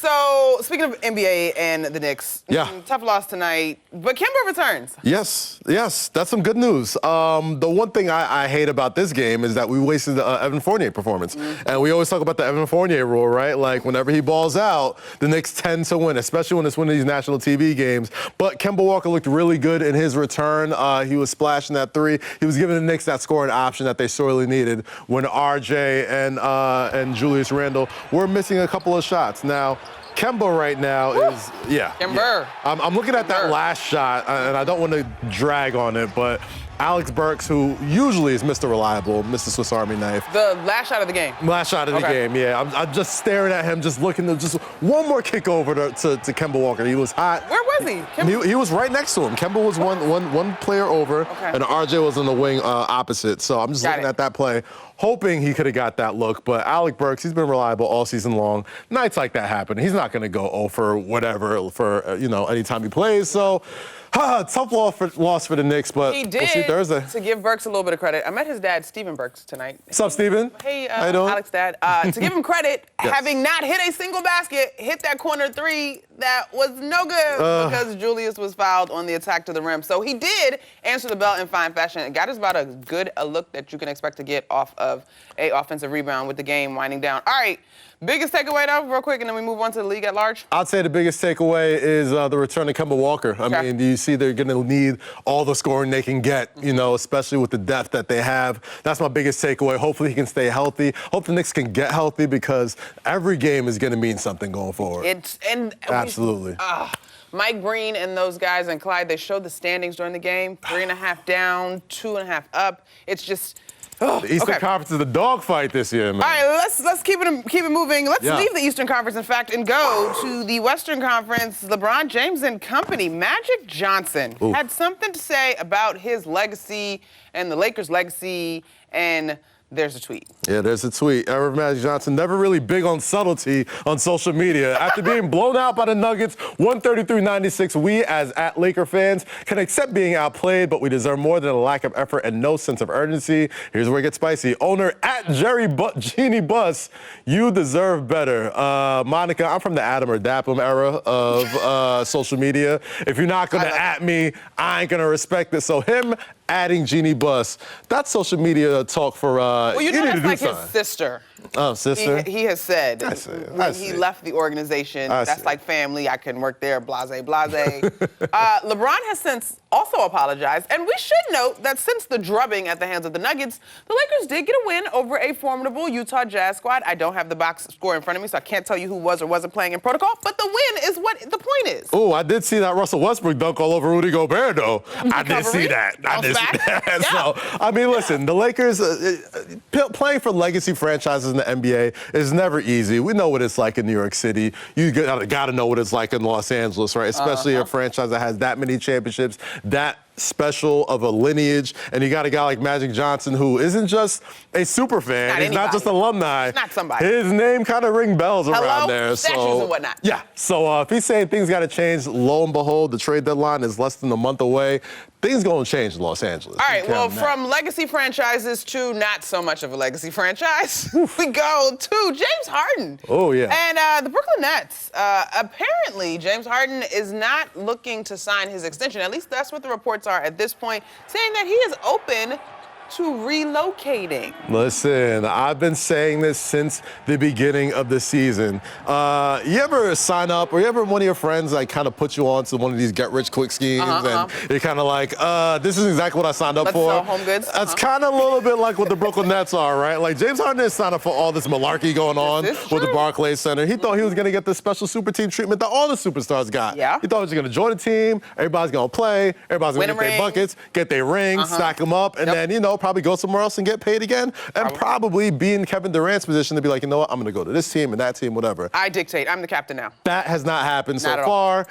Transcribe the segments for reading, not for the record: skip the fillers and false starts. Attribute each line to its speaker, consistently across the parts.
Speaker 1: So, speaking of NBA and the Knicks, tough loss tonight, but Kemba returns.
Speaker 2: Yes, that's some good news. The one thing I hate about this game is that we wasted the Evan Fournier performance. And we always talk about the Evan Fournier rule, right? Like, whenever he balls out, the Knicks tend to win, especially when it's one of these national TV games. But Kemba Walker looked really good in his return. He was splashing that three. He was giving the Knicks that scoring option that they sorely needed when RJ and Julius Randle were missing a couple of shots. Now, Kemba right now is,
Speaker 1: Kemba.
Speaker 2: I'm looking at that last shot, and I don't want to drag on it, but Alex Burks, who usually is Mr. Reliable, Mr. Swiss Army knife.
Speaker 1: The last shot of the game.
Speaker 2: Last shot of the game, yeah. I'm just staring at him, just looking to just one more kick over to Kemba Walker. He was hot.
Speaker 1: Where was he?
Speaker 2: He was right next to him. Kemba was one player over, and RJ was on the wing opposite. So I'm just looking at that play, hoping he could have got that look. But Alec Burks, he's been reliable all season long. Nights like that happen. He's not going to go 0 for whatever for anytime he plays. So. Tough loss for the Knicks, but
Speaker 1: he did,
Speaker 2: we'll see Thursday.
Speaker 1: To give Burks a little bit of credit, I met his dad, Stephen Burks, tonight.
Speaker 2: What's up, Stephen?
Speaker 1: Hey,
Speaker 2: how you doing?
Speaker 1: Alex, Dad. To give him credit, having not hit a single basket, hit that corner three that was no good because Julius was fouled on the attack to the rim. So he did answer the bell in fine fashion and got us about as good a look that you can expect to get off of a offensive rebound with the game winding down. All right. Biggest takeaway, though, real quick, and then we move on to the league at large?
Speaker 2: I'd say the biggest takeaway is the return of Kemba Walker. I mean, you see they're going to need all the scoring they can get, especially with the depth that they have. That's my biggest takeaway. Hopefully he can stay healthy. Hope the Knicks can get healthy because every game is going to mean something going forward. Absolutely.
Speaker 1: Mike Breen and those guys and Clyde, they showed the standings during the game. 3.5 down, 2.5 up. It's just...
Speaker 2: The Eastern Conference is a dogfight this year, man.
Speaker 1: All right, let's keep it moving. Let's leave the Eastern Conference, in fact, and go to the Western Conference. LeBron James and company. Magic Johnson had something to say about his legacy and the Lakers' legacy, and there's a tweet. Yeah,
Speaker 2: there's a tweet. Magic Johnson, never really big on subtlety on social media. After being blown out by the Nuggets, 133-96, we as Laker fans can accept being outplayed, but we deserve more than a lack of effort and no sense of urgency. Here's where it gets spicy. Owner Genie Bus, you deserve better. Monica, I'm from the Adam or Daphne era of social media. If you're not going to at me, I ain't going to respect it. So him adding Genie Bus, that's social media talk for
Speaker 1: well, that's like his sister.
Speaker 2: Oh, sister?
Speaker 1: He has said when he left the organization, that's like family, I can work there, blase, blase. LeBron has since also apologized, and we should note that since the drubbing at the hands of the Nuggets, the Lakers did get a win over a formidable Utah Jazz squad. I don't have the box score in front of me, so I can't tell you who was or wasn't playing in protocol, but the win is what the point is.
Speaker 2: Oh, I did see that Russell Westbrook dunk all over Rudy Gobert, though. I did see that. So, I mean, listen, the Lakers, playing for legacy franchises in the NBA is never easy. We know what it's like in New York City. You got to know what it's like in Los Angeles, right? Especially a franchise that has that many championships, that special of a lineage, and you got a guy like Magic Johnson who isn't just a super fan. He's not just alumni.
Speaker 1: He's not somebody.
Speaker 2: His name kind of ring bells around there.
Speaker 1: Statues and whatnot.
Speaker 2: Yeah. So if he's saying things got to change, lo and behold, the trade deadline is less than a month away. Things going to change in Los Angeles.
Speaker 1: All right, well, from legacy franchises to not so much of a legacy franchise, we go to James Harden.
Speaker 2: Oh, yeah.
Speaker 1: And the Brooklyn Nets. Apparently, James Harden is not looking to sign his extension. At least that's what the reports are at this point, saying that he is open to relocating.
Speaker 2: Listen, I've been saying this since the beginning of the season. You ever sign up, or you ever one of your friends like kind of put you on to one of these get-rich-quick schemes, and you're kind of like, this is exactly what I signed up for.
Speaker 1: Sell home goods.
Speaker 2: That's kind of a little bit like what the Brooklyn Nets are, right? Like James Harden is signed up for all this malarkey going on with the Barclays Center. He thought he was going to get the special super team treatment that all the superstars got.
Speaker 1: Yeah.
Speaker 2: He thought he was going to join the team, everybody's going to play, everybody's going to get their buckets, get their rings, stack them up, and then, probably go somewhere else and get paid again, and probably be in Kevin Durant's position to be like, you know what, I'm going to go to this team and that team, whatever.
Speaker 1: I dictate. I'm the captain now.
Speaker 2: That has not happened so far.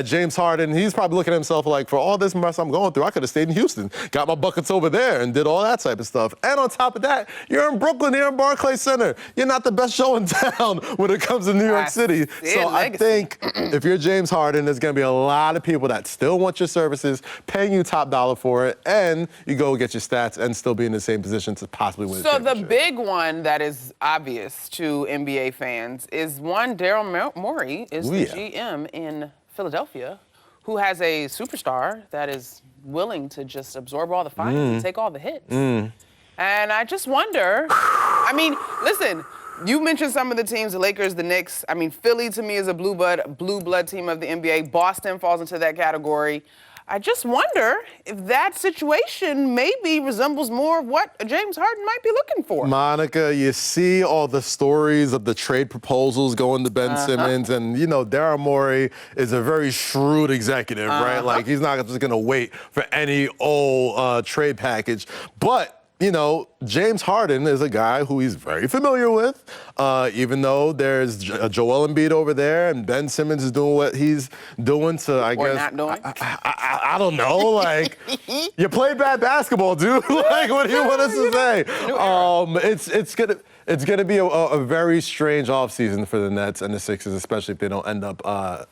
Speaker 2: James Harden, he's probably looking at himself like, for all this mess I'm going through, I could have stayed in Houston, got my buckets over there, and did all that type of stuff. And on top of that, you're in Brooklyn, you're in Barclays Center. You're not the best show in town when it comes to New York City. So I think if you're James Harden, there's going to be a lot of people that still want your services, paying you top dollar for it, and you go get your stats and still be in the same position to possibly win.
Speaker 1: So the big one that is obvious to NBA fans is one, Daryl Morey is the GM in Philadelphia, who has a superstar that is willing to just absorb all the fights and take all the hits. And I just wonder, I mean, listen, you mentioned some of the teams, the Lakers, the Knicks. I mean, Philly to me is a blue blood team of the NBA. Boston falls into that category. I just wonder if that situation maybe resembles more of what James Harden might be looking for.
Speaker 2: Monica, you see all the stories of the trade proposals going to Ben Simmons, and you know Daryl Morey is a very shrewd executive, right? Like he's not just going to wait for any old trade package, but. You know, James Harden is a guy who he's very familiar with, even though there's Joel Embiid over there and Ben Simmons is doing what he's doing to, I guess.
Speaker 1: Not doing.
Speaker 2: I don't know. Like, you played bad basketball, dude. Like, what do you want us to say? It's gonna be a very strange offseason for the Nets and the Sixers, especially if they don't end up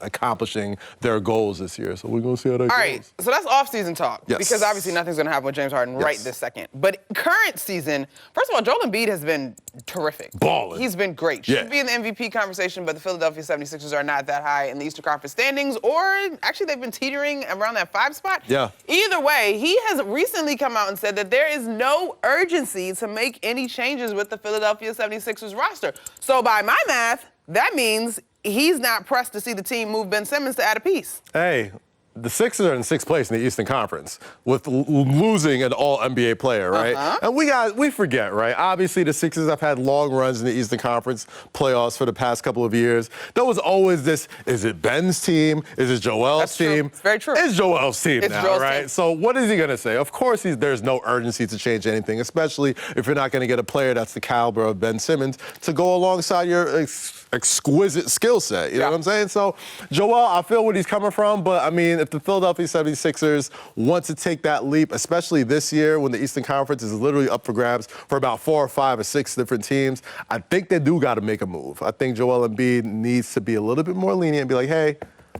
Speaker 2: accomplishing their goals this year. So we're gonna see how that goes.
Speaker 1: All right, so that's off-season talk.
Speaker 2: Yes.
Speaker 1: Because obviously nothing's gonna happen with James Harden right this second. But current season, first of all, Joel Embiid has been terrific.
Speaker 2: Balling.
Speaker 1: He's been great. Should be in the MVP conversation, but the Philadelphia 76ers are not that high in the Eastern Conference standings, or actually they've been teetering around that 5 spot.
Speaker 2: Yeah.
Speaker 1: Either way, he has recently come out and said that there is no urgency to make any changes with the Philadelphia 76ers roster. So by my math, that means he's not pressed to see the team move Ben Simmons to add a piece.
Speaker 2: Hey, the Sixers are in 6th place in the Eastern Conference with losing an all-NBA player, right? And we forget, right? Obviously, the Sixers have had long runs in the Eastern Conference playoffs for the past couple of years. There was always this, is it Ben's team? Is it Joel's team?
Speaker 1: It's very true.
Speaker 2: It's Joel's team
Speaker 1: it's
Speaker 2: now,
Speaker 1: Joel's
Speaker 2: right?
Speaker 1: team.
Speaker 2: So what is he going to say? Of course, there's no urgency to change anything, especially if you're not going to get a player that's the caliber of Ben Simmons to go alongside your exquisite skill set. You know what I'm saying? So, Joel, I feel where he's coming from, but I mean, if the Philadelphia 76ers want to take that leap, especially this year when the Eastern Conference is literally up for grabs for about 4 or 5 or 6 different teams, I think they do got to make a move. I think Joel Embiid needs to be a little bit more lenient and be like, hey,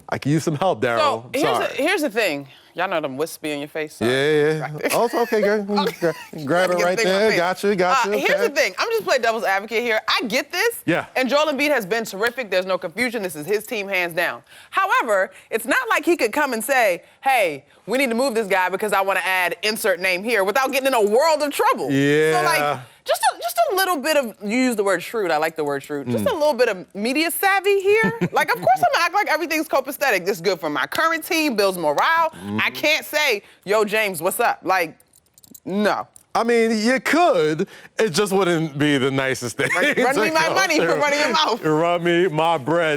Speaker 2: I can use some help, Daryl.
Speaker 1: So here's the thing. Y'all know them wispy in your face. So
Speaker 2: yeah. Oh, okay, girl. Grab it right there. Gotcha. Okay.
Speaker 1: Here's the thing. I'm just playing devil's advocate here. I get this.
Speaker 2: Yeah.
Speaker 1: And Joel Embiid has been terrific. There's no confusion. This is his team, hands down. However, it's not like he could come and say, hey, we need to move this guy because I want to add insert name here without getting in a world of trouble.
Speaker 2: Yeah.
Speaker 1: So, like, just a little bit of, you use the word shrewd. I like the word shrewd. Just a little bit of media savvy here. Like, of course I'm gonna act like everything's copacetic. This is good for my current team, builds morale. I can't say, yo, James, what's up? Like, no.
Speaker 2: I mean, you could. It just wouldn't be the nicest thing.
Speaker 1: Run me my money for running your mouth.
Speaker 2: Run me my bread.